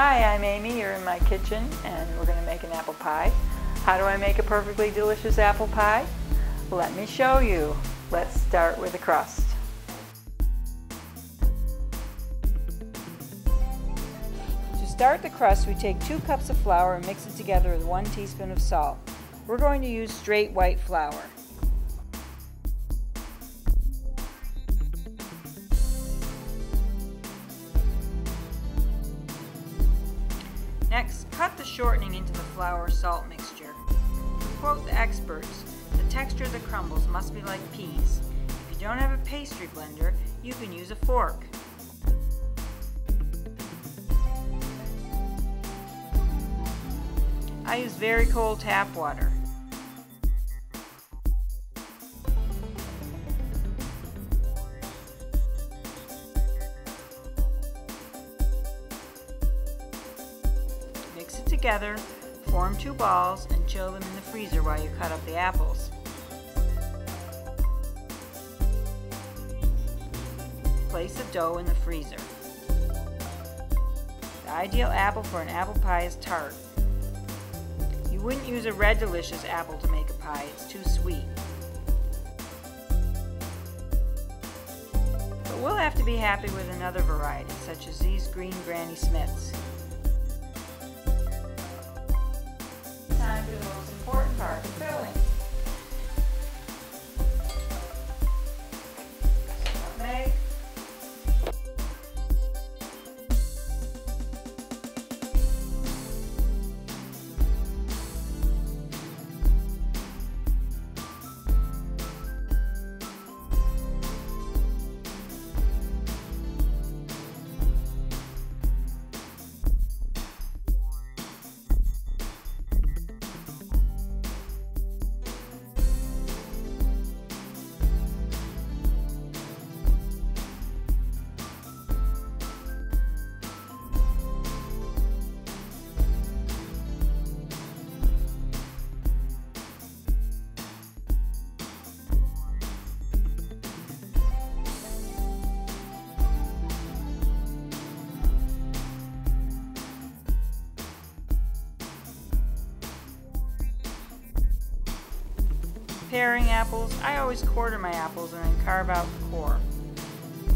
Hi, I'm Amy. You're in my kitchen and we're going to make an apple pie. How do I make a perfectly delicious apple pie? Let me show you. Let's start with the crust. To start the crust, we take 2 cups of flour and mix it together with 1 teaspoon of salt. We're going to use straight white flour. Next, cut the shortening into the flour-salt mixture. To quote the experts, the texture of the crumbles must be like peas. If you don't have a pastry blender, you can use a fork. I use very cold tap water. Mix it together, form 2 balls, and chill them in the freezer while you cut up the apples. Place the dough in the freezer. The ideal apple for an apple pie is tart. You wouldn't use a red delicious apple to make a pie, it's too sweet. But we'll have to be happy with another variety, such as these green Granny Smiths. Time for the most important part, the filling. Nutmeg. Paring apples, I always quarter my apples and then carve out the core.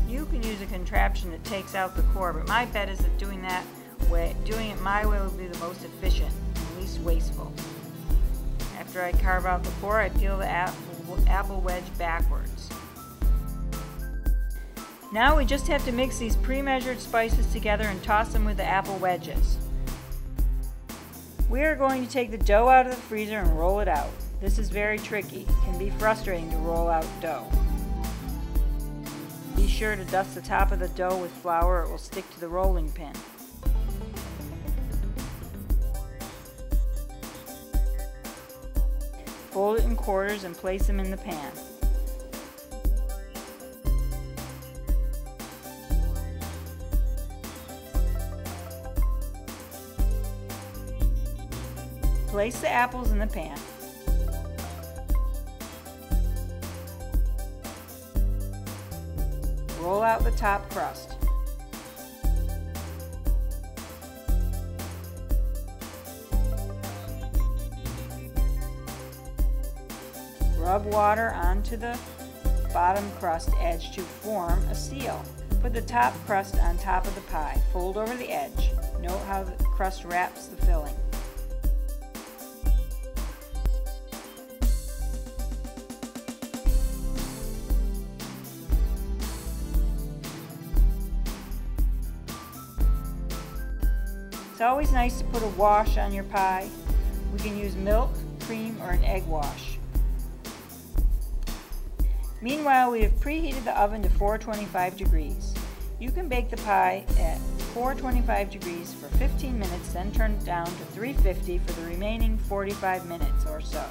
You can use a contraption that takes out the core, but my bet is that doing it my way will be the most efficient and least wasteful. After I carve out the core, I peel the apple wedge backwards. Now we just have to mix these pre-measured spices together and toss them with the apple wedges. We are going to take the dough out of the freezer and roll it out. This is very tricky. It can be frustrating to roll out dough. Be sure to dust the top of the dough with flour or it will stick to the rolling pin. Fold it in quarters and place them in the pan. Place the apples in the pan. Roll out the top crust. Rub water onto the bottom crust edge to form a seal. Put the top crust on top of the pie. Fold over the edge. Note how the crust wraps the filling. It's always nice to put a wash on your pie. We can use milk, cream, or an egg wash. Meanwhile, we have preheated the oven to 425 degrees. You can bake the pie at 425 degrees for 15 minutes, then turn it down to 350 for the remaining 45 minutes or so.